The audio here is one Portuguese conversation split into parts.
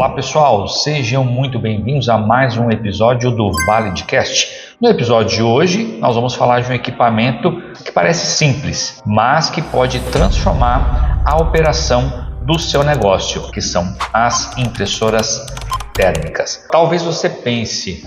Olá pessoal, sejam muito bem-vindos a mais um episódio do ValideCast. No episódio de hoje, nós vamos falar de um equipamento que parece simples, mas que pode transformar a operação do seu negócio, que são as impressoras térmicas. Talvez você pense: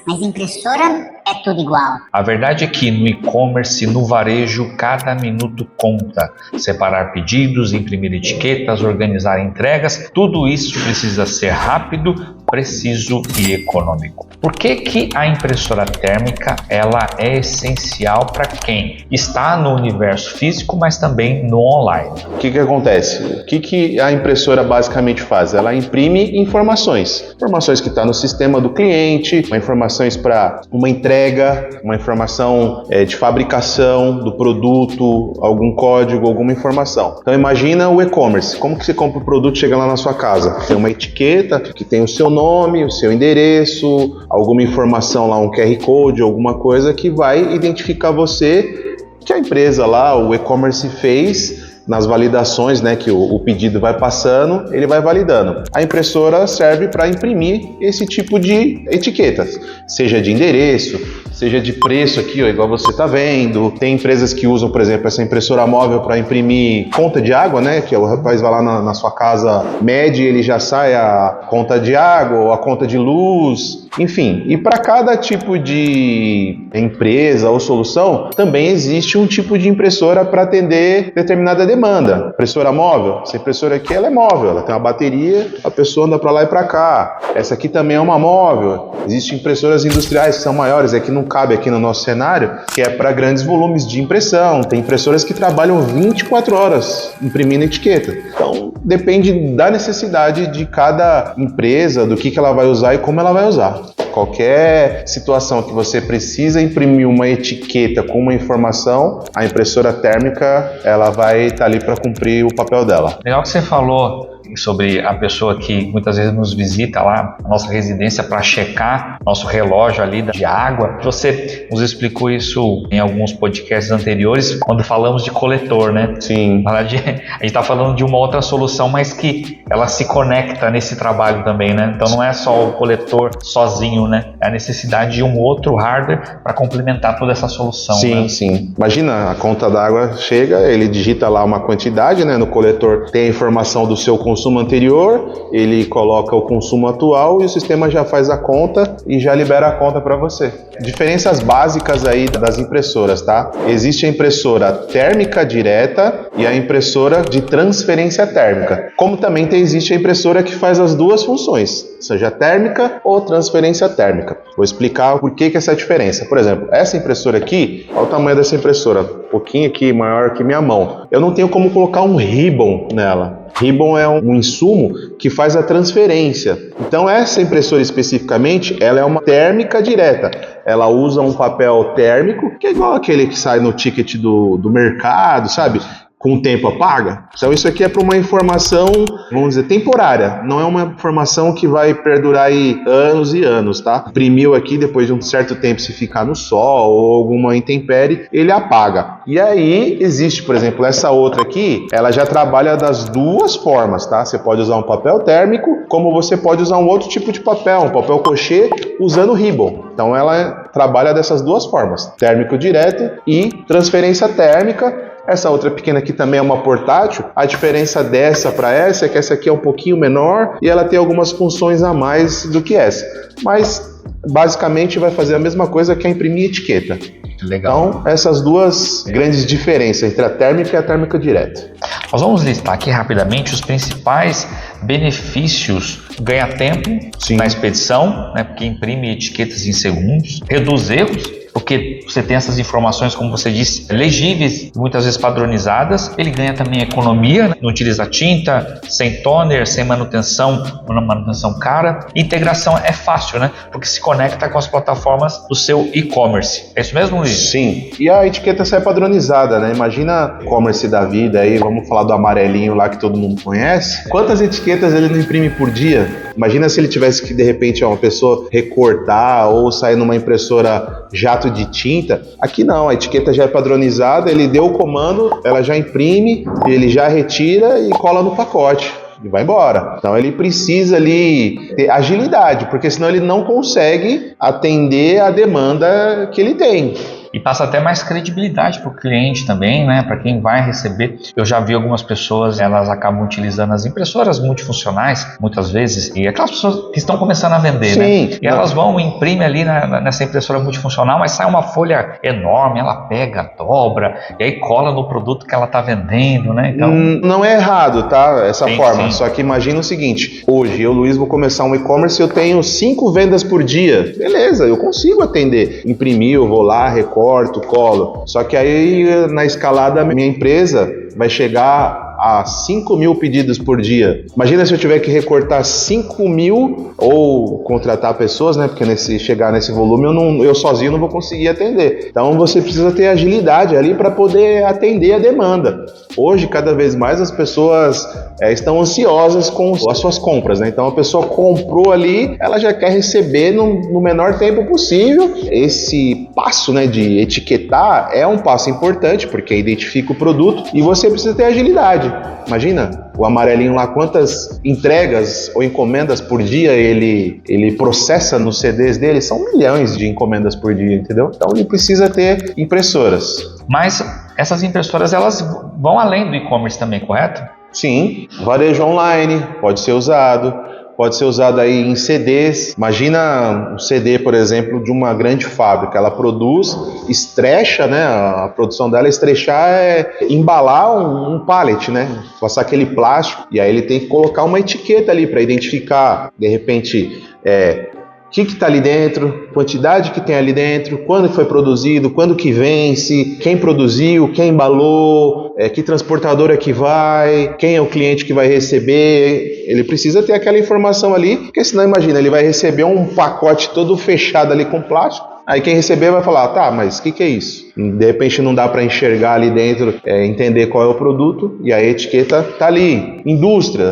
mas impressora é tudo igual. A verdade é que no e-commerce, no varejo, cada minuto conta. Separar pedidos, imprimir etiquetas, organizar entregas, tudo isso precisa ser rápido, preciso e econômico. Por que a impressora térmica ela é essencial para quem está no universo físico, mas também no online? O que acontece? O que a impressora basicamente faz? Ela imprime informações que estão no sistema do cliente, informações para uma entrega, uma informação de fabricação do produto, algum código, alguma informação. Então imagina o e-commerce, como que você compra o produto e chega lá na sua casa? Tem uma etiqueta que tem o seu nome, o seu endereço, alguma informação lá, um QR Code, alguma coisa que vai identificar você, que a empresa lá, o e-commerce fez nas validações, né, que o pedido vai passando, ele vai validando. A impressora serve para imprimir esse tipo de etiquetas, seja de endereço, seja de preço aqui, ó, igual você está vendo. Tem empresas que usam, por exemplo, essa impressora móvel para imprimir conta de água, né, que o rapaz vai lá na sua casa, mede e ele já sai a conta de água ou a conta de luz, enfim. E para cada tipo de empresa ou solução, também existe um tipo de impressora para atender determinada demanda. Impressora móvel, essa impressora aqui ela é móvel, ela tem uma bateria, a pessoa anda para lá e para cá. Essa aqui também é uma móvel. Existem impressoras industriais que são maiores, que não cabe aqui no nosso cenário, que é para grandes volumes de impressão. Tem impressoras que trabalham 24 horas imprimindo etiqueta. Então depende da necessidade de cada empresa, do que ela vai usar e como ela vai usar. Qualquer situação que você precisa imprimir uma etiqueta com uma informação, a impressora térmica ela vai estar ali para cumprir o papel dela. Legal que você falou sobre a pessoa que muitas vezes nos visita lá na nossa residência para checar nosso relógio ali de água. Você nos explicou isso em alguns podcasts anteriores, quando falamos de coletor, né? Sim. A gente está falando de uma outra solução, mas que ela se conecta nesse trabalho também, né? Então não é só o coletor sozinho, né? É a necessidade de um outro hardware para complementar toda essa solução. Sim, né? Sim. Imagina, a conta d'água chega, ele digita lá uma quantidade, né? No coletor tem a informação do seu consumo anterior, ele coloca o consumo atual e o sistema já faz a conta e já libera a conta para você. Diferenças básicas aí das impressoras, tá? Existe a impressora térmica direta e a impressora de transferência térmica. Como também existe a impressora que faz as duas funções, seja térmica ou transferência térmica. Vou explicar por que essa diferença. Por exemplo, essa impressora aqui, olha o tamanho dessa impressora, um pouquinho aqui maior que minha mão. Eu não tenho como colocar um ribbon nela. Ribbon é um insumo que faz a transferência. Então essa impressora especificamente, ela é uma térmica direta. Ela usa um papel térmico, que é igual aquele que sai no ticket do mercado, sabe? Com o tempo apaga. Então isso aqui é para uma informação, vamos dizer, temporária. Não é uma informação que vai perdurar aí anos e anos, tá? Imprimiu aqui, depois de um certo tempo, se ficar no sol ou alguma intempérie, ele apaga. E aí existe, por exemplo, essa outra aqui, ela já trabalha das duas formas, tá? Você pode usar um papel térmico, como você pode usar um outro tipo de papel, um papel crochê, usando ribbon. Então ela trabalha dessas duas formas, térmico direto e transferência térmica. Essa outra pequena aqui também é uma portátil. A diferença dessa para essa é que essa aqui é um pouquinho menor e ela tem algumas funções a mais do que essa. Mas basicamente vai fazer a mesma coisa que é imprimir etiqueta. Legal. Então, essas duas grandes diferenças entre a térmica e a térmica direta. Nós vamos listar aqui rapidamente os principais benefícios. Ganha tempo na expedição, né, porque imprime etiquetas em segundos, reduz erros, porque você tem essas informações, como você disse, legíveis, muitas vezes padronizadas. Ele ganha também economia, né? Não utiliza tinta, sem toner, sem manutenção, uma manutenção cara. Integração é fácil, né? Porque se conecta com as plataformas do seu e-commerce. É isso mesmo, Luiz? Sim. E a etiqueta sai padronizada, né? Imagina o e-commerce da vida aí, vamos falar do amarelinho lá que todo mundo conhece. Quantas etiquetas ele não imprime por dia? Imagina se ele tivesse que, de repente, uma pessoa recortar ou sair numa impressora jato de tinta. Aqui não, a etiqueta já é padronizada, ele deu o comando, ela já imprime, ele já retira e cola no pacote. e vai embora. Então ele precisa ali ter agilidade, porque senão ele não consegue atender a demanda que ele tem. E passa até mais credibilidade para o cliente também, né? Para quem vai receber. Eu já vi algumas pessoas, elas acabam utilizando as impressoras multifuncionais, muitas vezes, e aquelas pessoas que estão começando a vender, Sim, né? E elas vão, imprimem ali nessa impressora multifuncional, mas sai uma folha enorme, ela pega, dobra, e aí cola no produto que ela está vendendo, né? Então... Não é errado, tá? Essa sim, forma. sim. Só que imagina o seguinte: hoje eu, Luiz, vou começar um e-commerce e eu tenho 5 vendas por dia. Beleza, eu consigo atender. Imprimir, eu vou lá, recorto, colo. Só que aí, na escalada, minha empresa vai chegar a 5.000 pedidos por dia. Imagina se eu tiver que recortar 5.000 ou contratar pessoas, né? Porque chegar nesse volume eu sozinho não vou conseguir atender. Então você precisa ter agilidade ali para poder atender a demanda. Hoje, cada vez mais as pessoas estão ansiosas com as suas compras, né? Então a pessoa comprou ali, ela já quer receber no menor tempo possível. Esse passo, né, de etiquetar é um passo importante, porque identifica o produto e você precisa ter agilidade. Imagina o amarelinho lá, quantas entregas ou encomendas por dia ele processa nos CDs dele. São milhões de encomendas por dia, entendeu? Então ele precisa ter impressoras. Mas essas impressoras, elas vão além do e-commerce também, correto? Sim, varejo online pode ser usado. Pode ser usado aí em CDs. Imagina um CD, por exemplo, de uma grande fábrica. Ela produz, estrecha, né? A produção dela, estrechar é embalar um pallet, né? Passar aquele plástico. E aí ele tem que colocar uma etiqueta ali para identificar, de repente, o que está ali dentro, quantidade que tem ali dentro, quando foi produzido, quando que vence, quem produziu, quem embalou, que transportadora que vai, quem é o cliente que vai receber. Ele precisa ter aquela informação ali, porque senão, imagina, ele vai receber um pacote todo fechado ali com plástico. Aí quem receber vai falar, tá, mas o que é isso? De repente não dá para enxergar ali dentro, entender qual é o produto, e a etiqueta tá ali.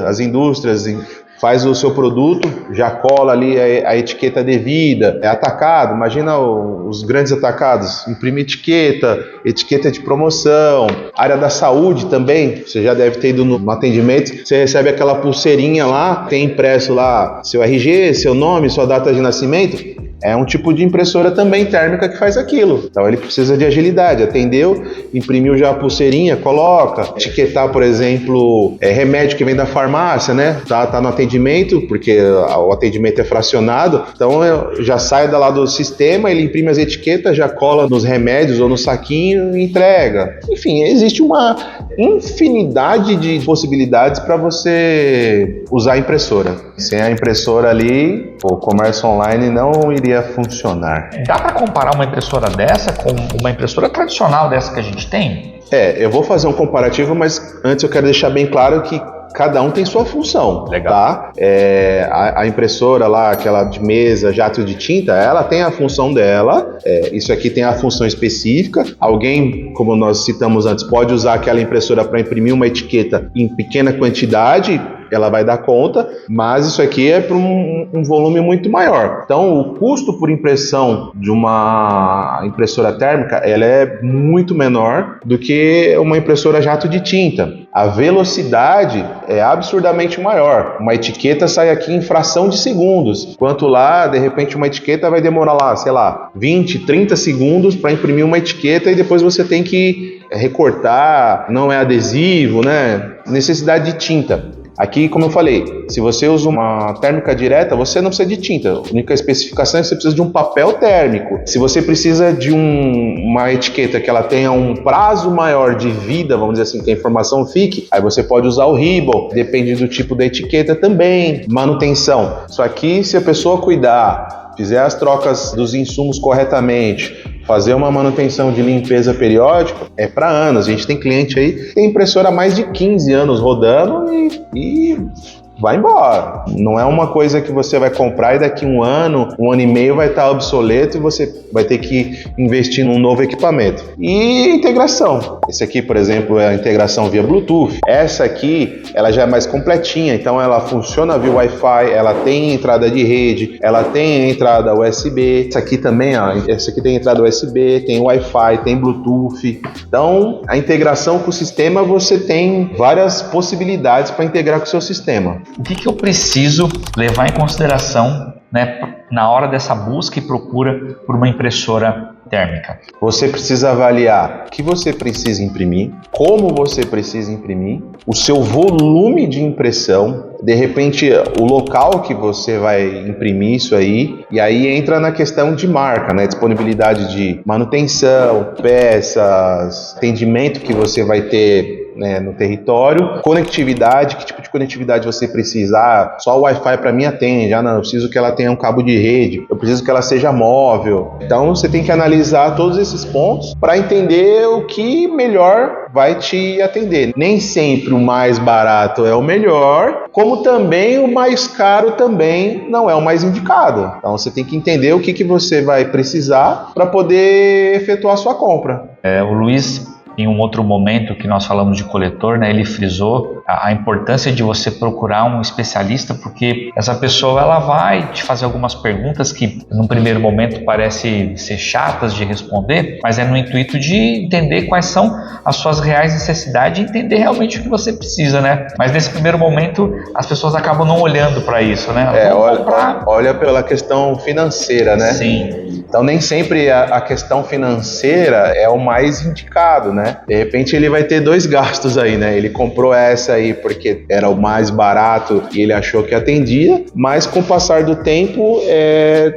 As indústrias faz o seu produto, já cola ali a etiqueta devida, é atacado. Imagina os grandes atacados, imprime etiqueta de promoção, área da saúde também, você já deve ter ido no atendimento, você recebe aquela pulseirinha lá, tem impresso lá seu RG, seu nome, sua data de nascimento. É um tipo de impressora também térmica que faz aquilo. Então ele precisa de agilidade. Atendeu, imprimiu já a pulseirinha, coloca. Etiquetar, por exemplo, remédio que vem da farmácia, né? Tá no atendimento, porque o atendimento é fracionado. Então já sai lá do sistema, ele imprime as etiquetas, já cola nos remédios ou no saquinho e entrega. Enfim, existe uma infinidade de possibilidades para você usar a impressora. Sem a impressora ali, o comércio online não iria funcionar. Dá para comparar uma impressora dessa com uma impressora tradicional dessa que a gente tem? Eu vou fazer um comparativo, mas antes eu quero deixar bem claro que cada um tem sua função. Legal. Tá? A impressora lá, aquela de mesa, jato de tinta, ela tem a função dela. Isso aqui tem a função específica. Alguém, como nós citamos antes, pode usar aquela impressora para imprimir uma etiqueta em pequena quantidade, ela vai dar conta, mas isso aqui é para um volume muito maior. Então, o custo por impressão de uma impressora térmica, ela é muito menor do que uma impressora jato de tinta. A velocidade é absurdamente maior. Uma etiqueta sai aqui em fração de segundos, enquanto lá, de repente, uma etiqueta vai demorar lá, sei lá, 20, 30 segundos para imprimir uma etiqueta e depois você tem que recortar, não é adesivo, né? Necessidade de tinta. Aqui, como eu falei, se você usa uma térmica direta, você não precisa de tinta. A única especificação é que você precisa de um papel térmico. Se você precisa de uma etiqueta que ela tenha um prazo maior de vida, vamos dizer assim, que a informação fique, aí você pode usar o Ribbon, depende do tipo da etiqueta também. Manutenção. Isso aqui, se a pessoa cuidar, fizer as trocas dos insumos corretamente, fazer uma manutenção de limpeza periódica, é para anos. A gente tem cliente aí que tem impressora há mais de 15 anos rodando e vai embora. Não é uma coisa que você vai comprar e daqui um ano e meio vai estar obsoleto e você vai ter que investir num novo equipamento. E integração. Esse aqui, por exemplo, é a integração via Bluetooth. Essa aqui, ela já é mais completinha, então ela funciona via Wi-Fi, ela tem entrada de rede, ela tem entrada USB. Essa aqui também, ó, essa aqui tem entrada USB, tem Wi-Fi, tem Bluetooth. Então, a integração com o sistema, você tem várias possibilidades para integrar com o seu sistema. O que eu preciso levar em consideração, né, na hora dessa busca e procura por uma impressora térmica? Você precisa avaliar o que você precisa imprimir, como você precisa imprimir, o seu volume de impressão, de repente o local que você vai imprimir isso aí, e aí entra na questão de marca, né? Disponibilidade de manutenção, peças, atendimento que você vai ter, né, no território, conectividade, que tipo de conectividade você precisa. Ah, só o Wi-Fi para mim atende. Ah, não, eu preciso que ela tenha um cabo de rede, eu preciso que ela seja móvel. Então você tem que analisar todos esses pontos para entender o que melhor vai te atender. Nem sempre o mais barato é o melhor, como também o mais caro também não é o mais indicado. Então você tem que entender o que você vai precisar para poder efetuar a sua compra. O Luiz, em um outro momento que nós falamos de coletor, né, ele frisou a importância de você procurar um especialista, porque essa pessoa ela vai te fazer algumas perguntas que num primeiro momento parecem ser chatas de responder, mas é no intuito de entender quais são as suas reais necessidades e entender realmente o que você precisa, né? Mas nesse primeiro momento as pessoas acabam não olhando para isso, né? Olha pela questão financeira, né? Sim. Então nem sempre a questão financeira é o mais indicado, né? De repente ele vai ter dois gastos aí, né? Ele comprou essa aí porque era o mais barato e ele achou que atendia, mas com o passar do tempo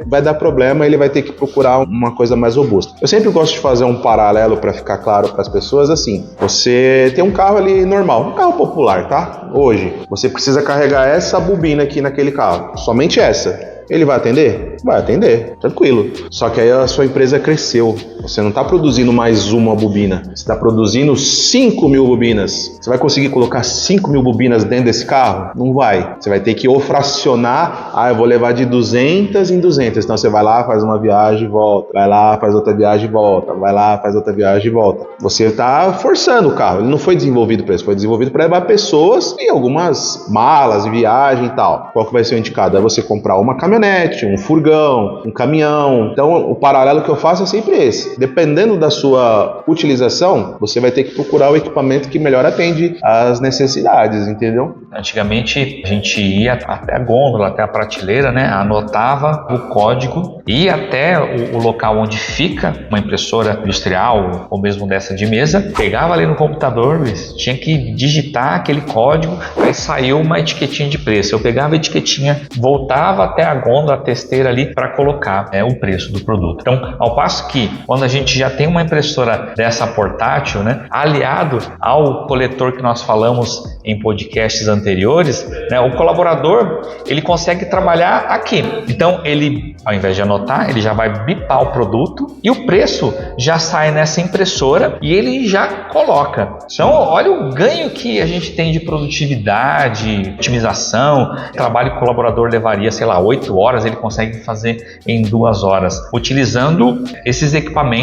vai dar problema, ele vai ter que procurar uma coisa mais robusta. Eu sempre gosto de fazer um paralelo para ficar claro para as pessoas, assim, você tem um carro ali normal, um carro popular, tá? Hoje, você precisa carregar essa bobina aqui naquele carro, somente essa. Ele vai atender? Vai atender, tranquilo. Só que aí a sua empresa cresceu. Você não está produzindo mais uma bobina. Você está produzindo 5.000 bobinas. Você vai conseguir colocar 5.000 bobinas dentro desse carro? Não vai. Você vai ter que ou fracionar. Ah, eu vou levar de 200 em 200. Então você vai lá, faz uma viagem e volta. Vai lá, faz outra viagem e volta. Vai lá, faz outra viagem e volta. Você está forçando o carro. Ele não foi desenvolvido para isso. Foi desenvolvido para levar pessoas e algumas malas, viagem e tal. Qual que vai ser o indicado? É você comprar uma caminhonete, um furgão, um caminhão. Então o paralelo que eu faço é sempre esse. Dependendo da sua utilização, você vai ter que procurar o equipamento que melhor atende às necessidades, entendeu? Antigamente a gente ia até a gôndola, até a prateleira, né? Anotava o código, ia até o local onde fica uma impressora industrial ou mesmo dessa de mesa, pegava ali no computador, tinha que digitar aquele código, aí saiu uma etiquetinha de preço. Eu pegava a etiquetinha, voltava até a gôndola, a testeira ali para colocar o preço do produto. Então, ao passo que quando a gente já tem uma impressora dessa portátil, né, aliado ao coletor que nós falamos em podcasts anteriores, né, o colaborador ele consegue trabalhar aqui. Então, ele, ao invés de anotar, ele já vai bipar o produto e o preço já sai nessa impressora e ele já coloca. Então, olha o ganho que a gente tem de produtividade, otimização. O trabalho que o colaborador levaria, sei lá, 8 horas, ele consegue fazer em 2 horas, utilizando esses equipamentos,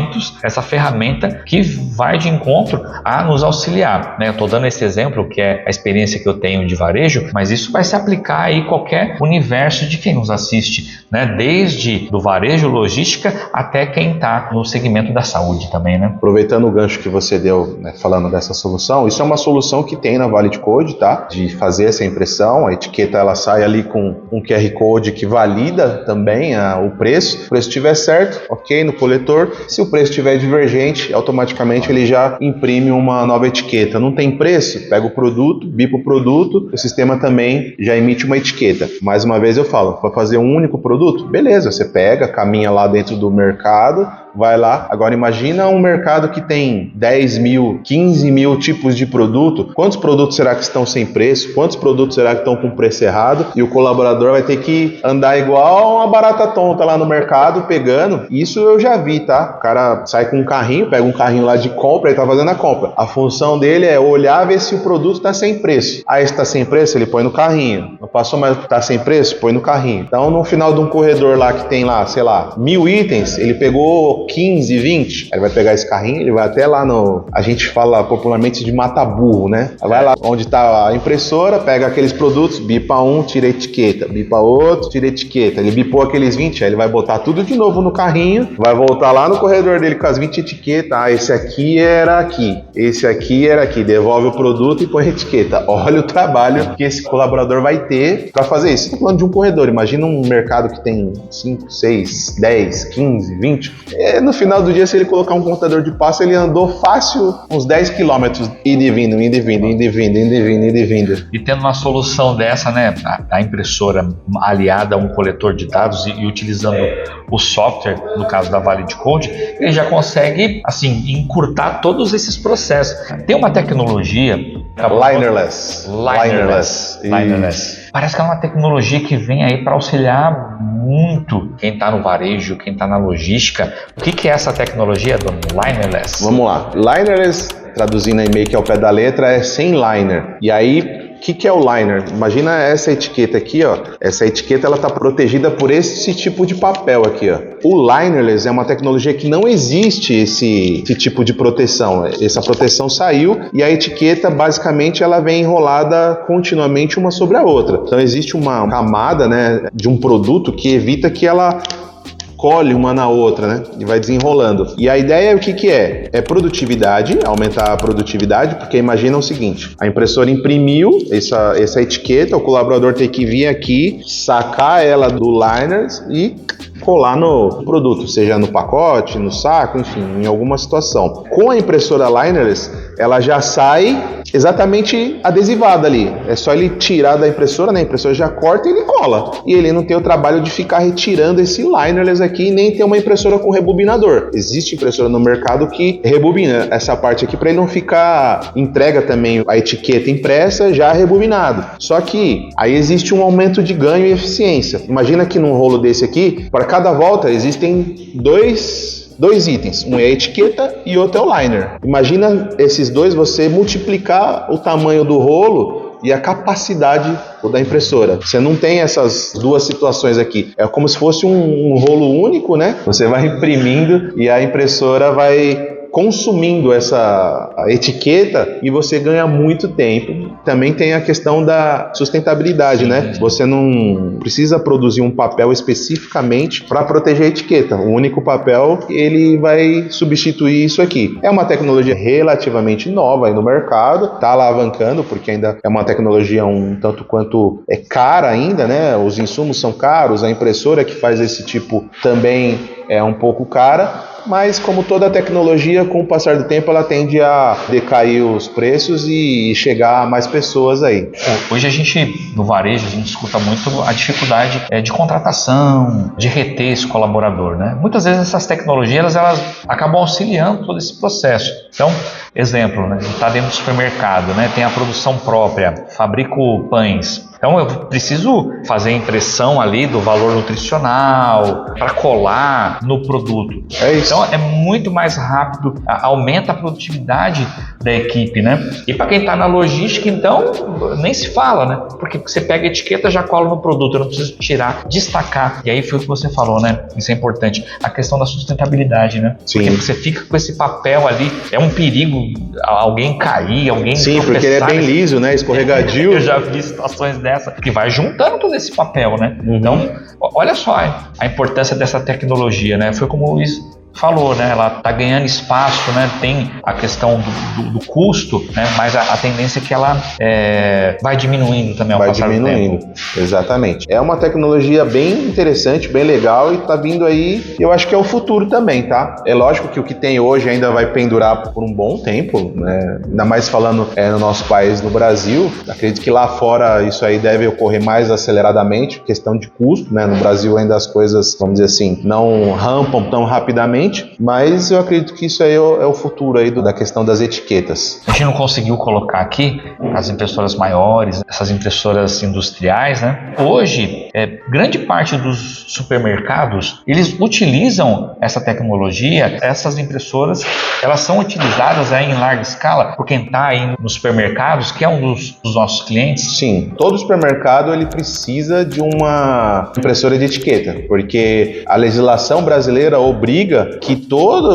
essa ferramenta que vai de encontro a nos auxiliar, né? Eu estou dando esse exemplo, que é a experiência que eu tenho de varejo, mas isso vai se aplicar aí em qualquer universo de quem nos assiste, né? Desde do varejo, logística, até quem está no segmento da saúde também, né? Aproveitando o gancho que você deu, né, falando dessa solução, isso é uma solução que tem na Valid Code, tá? De fazer essa impressão, a etiqueta ela sai ali com um QR Code que valida também o preço. Se o preço estiver certo, ok, no coletor. Se o preço estiver divergente, automaticamente ele já imprime uma nova etiqueta. Não tem preço? Pega o produto, bipa o produto, o sistema também já emite uma etiqueta. Mais uma vez eu falo, para fazer um único produto? Beleza, você pega, caminha lá dentro do mercado, vai lá. Agora imagina um mercado que tem 10 mil, 15 mil tipos de produto. Quantos produtos será que estão sem preço? Quantos produtos será que estão com preço errado? E o colaborador vai ter que andar igual uma barata tonta lá no mercado, pegando. Isso eu já vi, tá? O cara sai com um carrinho, pega um carrinho lá de compra e tá fazendo a compra. A função dele é olhar, ver se o produto tá sem preço. Aí se tá sem preço, ele põe no carrinho. Não passou mais, tá sem preço? Põe no carrinho. Então no final de um corredor lá que tem lá, sei lá, 1000 itens, ele pegou 15, 20. Aí ele vai pegar esse carrinho, ele vai até lá no... A gente fala popularmente de mata-burro, né? Aí vai lá onde tá a impressora, pega aqueles produtos, bipa um, tira a etiqueta. Bipa outro, tira a etiqueta. Ele bipou aqueles 20, aí ele vai botar tudo de novo no carrinho, vai voltar lá no corredor dele com as 20 etiquetas. Ah, esse aqui era aqui, esse aqui era aqui. Devolve o produto e põe a etiqueta. Olha o trabalho que esse colaborador vai ter para fazer isso. Estou falando de um corredor. Imagina um mercado que tem 5, 6, 10, 15, 20. No final do dia, se ele colocar um contador de passo, ele andou fácil uns 10 quilômetros, indo e vindo, indo e vindo, indo e vindo, indo e vindo, indo e vindo. E tendo uma solução dessa, né, a impressora aliada a um coletor de dados e utilizando o software, no caso da Valid Code, ele já consegue, assim, encurtar todos esses processos. Tem uma tecnologia... Linerless. Parece que é uma tecnologia que vem aí para auxiliar muito quem está no varejo, quem está na logística. O que é essa tecnologia, Dom? Linerless? Vamos lá. Linerless, traduzindo aí meio que ao pé da letra, é sem liner. E aí... O que é o liner? Imagina essa etiqueta aqui, ó. Essa etiqueta ela está protegida por esse tipo de papel aqui, ó. O linerless é uma tecnologia que não existe esse tipo de proteção. Essa proteção saiu e a etiqueta basicamente ela vem enrolada continuamente uma sobre a outra. Então existe uma camada, né, de um produto que evita que ela colhe uma na outra, né? E vai desenrolando. E a ideia é o que é? É produtividade, aumentar a produtividade, porque imagina o seguinte, a impressora imprimiu essa etiqueta, o colaborador tem que vir aqui, sacar ela do liner e colar no produto, seja no pacote, no saco, enfim, em alguma situação. Com a impressora linerless, ela já sai exatamente adesivada ali. É só ele tirar da impressora, né? A impressora já corta e ele cola. E ele não tem o trabalho de ficar retirando esse linerless aqui, nem ter uma impressora com rebobinador. Existe impressora no mercado que rebobina essa parte aqui para ele não ficar... Entrega também a etiqueta impressa já rebobinado. Só que aí existe um aumento de ganho e eficiência. Imagina que num rolo desse aqui, para cada volta existem dois itens, um é a etiqueta e outro é o liner. Imagina esses dois, você multiplicar o tamanho do rolo e a capacidade da impressora. Você não tem essas duas situações aqui. É como se fosse um rolo único, né? Você vai imprimindo e a impressora vai consumindo essa etiqueta e você ganha muito tempo. Também tem a questão da sustentabilidade, né? Você não precisa produzir um papel especificamente para proteger a etiqueta. O único papel, ele vai substituir isso aqui. É uma tecnologia relativamente nova aí no mercado, tá alavancando, porque ainda é uma tecnologia um tanto quanto cara ainda, né? Os insumos são caros, a impressora que faz esse tipo também é um pouco cara. Mas como toda tecnologia, com o passar do tempo, ela tende a decair os preços e chegar a mais pessoas aí. Hoje a gente, no varejo, a gente escuta muito a dificuldade de contratação, de reter esse colaborador, né? Muitas vezes essas tecnologias, elas acabam auxiliando todo esse processo. Então, exemplo, né? A gente está dentro do supermercado, né? Tem a produção própria, fabrico pães. Então eu preciso fazer a impressão ali do valor nutricional para colar no produto. É isso. Então é muito mais rápido, aumenta a produtividade da equipe, né? E para quem está na logística, então, nem se fala, né? Porque você pega a etiqueta, já cola no produto, eu não preciso tirar, destacar. E aí foi o que você falou, né? Isso é importante. A questão da sustentabilidade, né? Sim. Porque você fica com esse papel ali, é um perigo alguém cair, alguém Sim, porque ele é bem liso, né? Escorregadio. Eu já vi situações dessa que vai juntando todo esse papel, né? Então, olha só a importância dessa tecnologia, né? Foi como o Luiz falou, né? Ela está ganhando espaço, né? Tem a questão do custo, né? Mas a tendência é que ela vai diminuindo também ao passar do tempo. Exatamente. É uma tecnologia bem interessante, bem legal e está vindo aí, eu acho que é o futuro também, tá? É lógico que o que tem hoje ainda vai pendurar por um bom tempo, né? Ainda mais falando no nosso país, no Brasil. Acredito que lá fora isso aí deve ocorrer mais aceleradamente, questão de custo, né? No Brasil ainda as coisas, vamos dizer assim, não rampam tão rapidamente, rapidamente, mas eu acredito que isso aí é o futuro aí da questão das etiquetas. A gente não conseguiu colocar aqui as impressoras maiores, essas impressoras industriais, né? Hoje, grande parte dos supermercados, eles utilizam essa tecnologia. Essas impressoras, elas são utilizadas aí em larga escala por quem está aí nos supermercados, que é um dos nossos clientes. Sim, todo supermercado ele precisa de uma impressora de etiqueta, porque a legislação brasileira obriga que todo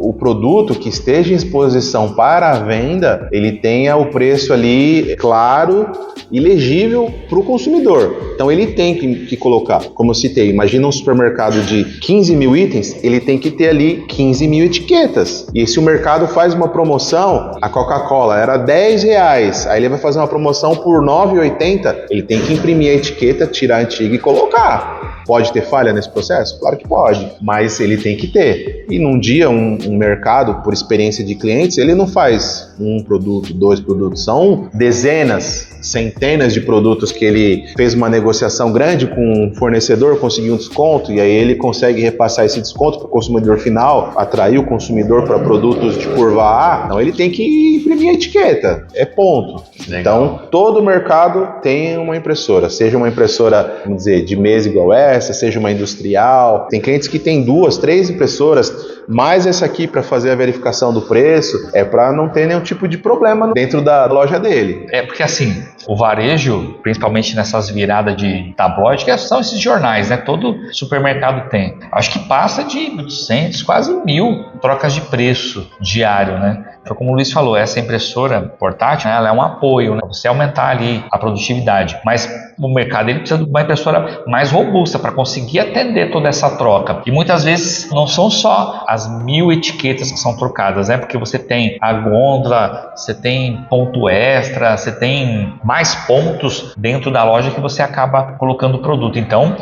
o produto que esteja em exposição para a venda, ele tenha o preço ali claro e legível para o consumidor. Então ele tem que colocar, como eu citei, imagina um supermercado de 15 mil itens, ele tem que ter ali 15 mil etiquetas. E se o mercado faz uma promoção, a Coca-Cola era R$10, aí ele vai fazer uma promoção por R$9,80, ele tem que imprimir a etiqueta, tirar a antiga e colocar. Pode ter falha nesse processo? Claro que pode, mas ele tem que ter. E num dia, um mercado, por experiência de clientes, ele não faz um produto, 2 produtos, são dezenas, centenas de produtos que ele fez uma negociação grande com um fornecedor, conseguiu um desconto, e aí ele consegue repassar esse desconto para o consumidor final, atrair o consumidor para produtos de curva A, então ele tem que imprimir a etiqueta, é ponto. Legal. Então, todo mercado tem uma impressora, seja uma impressora, vamos dizer, de mesa igual essa, seja uma industrial. Tem clientes que têm 2, 3 impressoras, mais essa aqui para fazer a verificação do preço, para não ter nenhum tipo de problema dentro da loja dele. Porque assim, o varejo, principalmente nessas viradas de tabloide, que são esses jornais, né? Todo supermercado tem. Acho que passa de 800, quase 1.000 trocas de preço diário, né? Então, como o Luiz falou, essa impressora portátil, né, ela é um apoio, né, para você aumentar ali a produtividade. Mas o mercado ele precisa de uma impressora mais robusta para conseguir atender toda essa troca. E muitas vezes não são só as 1.000 etiquetas que são trocadas, né? Porque você tem a gôndola, você tem ponto extra, você tem mais pontos dentro da loja que você acaba colocando o produto. Então,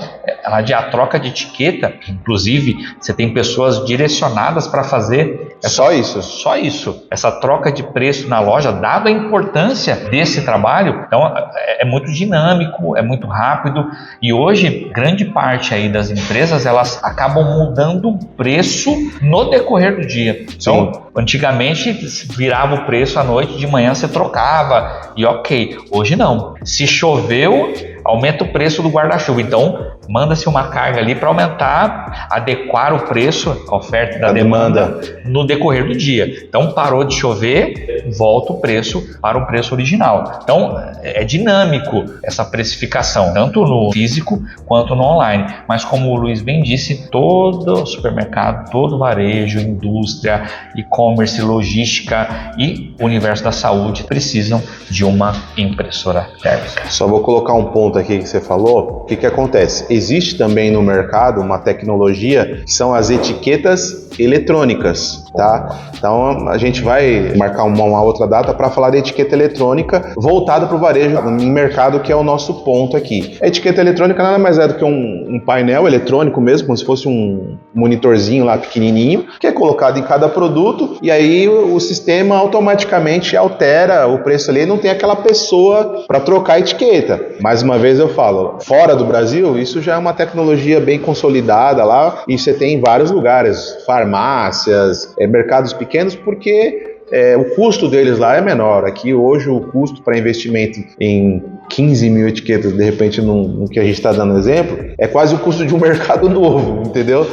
a troca de etiqueta, inclusive, você tem pessoas direcionadas para fazer Só isso. Essa troca de preço na loja, dada a importância desse trabalho. Então é muito dinâmico, é muito rápido, e hoje grande parte aí das empresas elas acabam mudando o preço no decorrer do dia. Então, antigamente virava o preço à noite, de manhã você trocava e ok. Hoje não. Se choveu, aumenta o preço do guarda-chuva. Então, manda-se uma carga ali para aumentar, adequar o preço, a oferta da demanda no decorrer do dia. Então, parou de chover, volta o preço para o preço original. Então, é dinâmico essa precificação, tanto no físico quanto no online. Mas, como o Luiz bem disse, todo supermercado, todo varejo, indústria, e-commerce, logística e universo da saúde precisam de uma impressora térmica. Só vou colocar um ponto aqui que você falou. O que acontece? Existe também no mercado uma tecnologia que são as etiquetas eletrônicas, tá? Então a gente vai marcar uma outra data para falar de etiqueta eletrônica voltada para o varejo em mercado, que é o nosso ponto aqui. A etiqueta eletrônica nada mais é do que um painel eletrônico mesmo, como se fosse um monitorzinho lá pequenininho, que é colocado em cada produto, e aí o sistema automaticamente altera o preço ali, não tem aquela pessoa para trocar a etiqueta. Mais uma vez eu falo, fora do Brasil, isso já é uma tecnologia bem consolidada lá, e você tem em vários lugares, farmácias, mercados pequenos, porque o custo deles lá é menor. Aqui hoje o custo para investimento em 15 mil etiquetas, de repente no que a gente está dando exemplo, é quase o custo de um mercado novo, entendeu?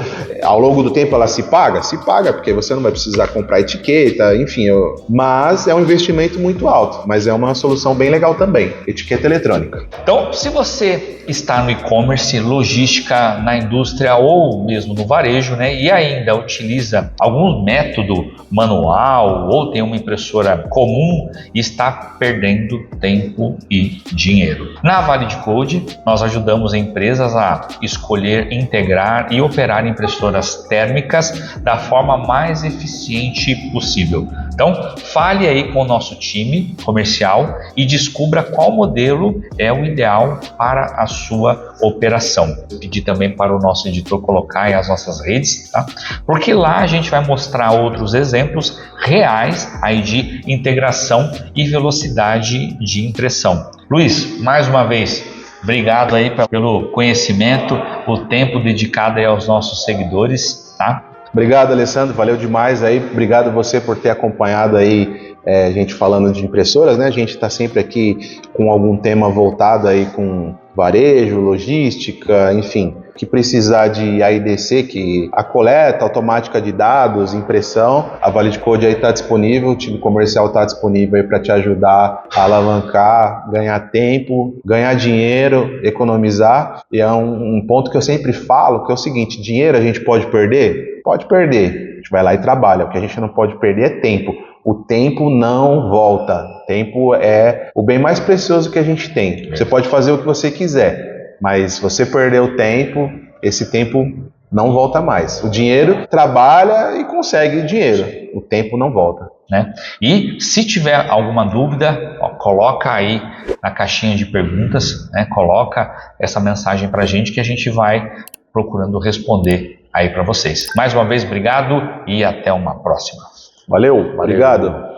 Ao longo do tempo ela se paga? Se paga, porque você não vai precisar comprar etiqueta, enfim, mas é um investimento muito alto, mas é uma solução bem legal também, etiqueta eletrônica. Então, se você está no e-commerce, logística, na indústria ou mesmo no varejo, né, e ainda utiliza algum método manual ou tem uma impressora comum, está perdendo tempo e dinheiro. Na ValideCode, nós ajudamos empresas a escolher, integrar e operar impressoras térmicas da forma mais eficiente possível. Então, fale aí com o nosso time comercial e descubra qual modelo é o ideal para a sua operação. Pedir também para o nosso editor colocar aí as nossas redes, tá? Porque lá a gente vai mostrar outros exemplos reais aí de integração e velocidade de impressão. Luiz, mais uma vez, obrigado aí pelo conhecimento, o tempo dedicado aí aos nossos seguidores, tá? Obrigado, Alessandro, valeu demais aí. Obrigado você por ter acompanhado aí a gente falando de impressoras, né? A gente está sempre aqui com algum tema voltado aí com varejo, logística, enfim, que precisar de AIDC, que a coleta automática de dados, impressão, a Validcode aí está disponível, o time comercial está disponível aí para te ajudar a alavancar, ganhar tempo, ganhar dinheiro, economizar. E é um ponto que eu sempre falo, que é o seguinte: dinheiro a gente pode perder? Pode perder, a gente vai lá e trabalha. O que a gente não pode perder é tempo. O tempo não volta. O tempo é o bem mais precioso que a gente tem. Você pode fazer o que você quiser, mas se você perder o tempo, esse tempo não volta mais. O dinheiro trabalha e consegue dinheiro. O tempo não volta. Né? E se tiver alguma dúvida, coloca aí na caixinha de perguntas, né? Coloca essa mensagem para a gente que a gente vai procurando responder aí para vocês. Mais uma vez, obrigado e até uma próxima. Valeu, obrigado.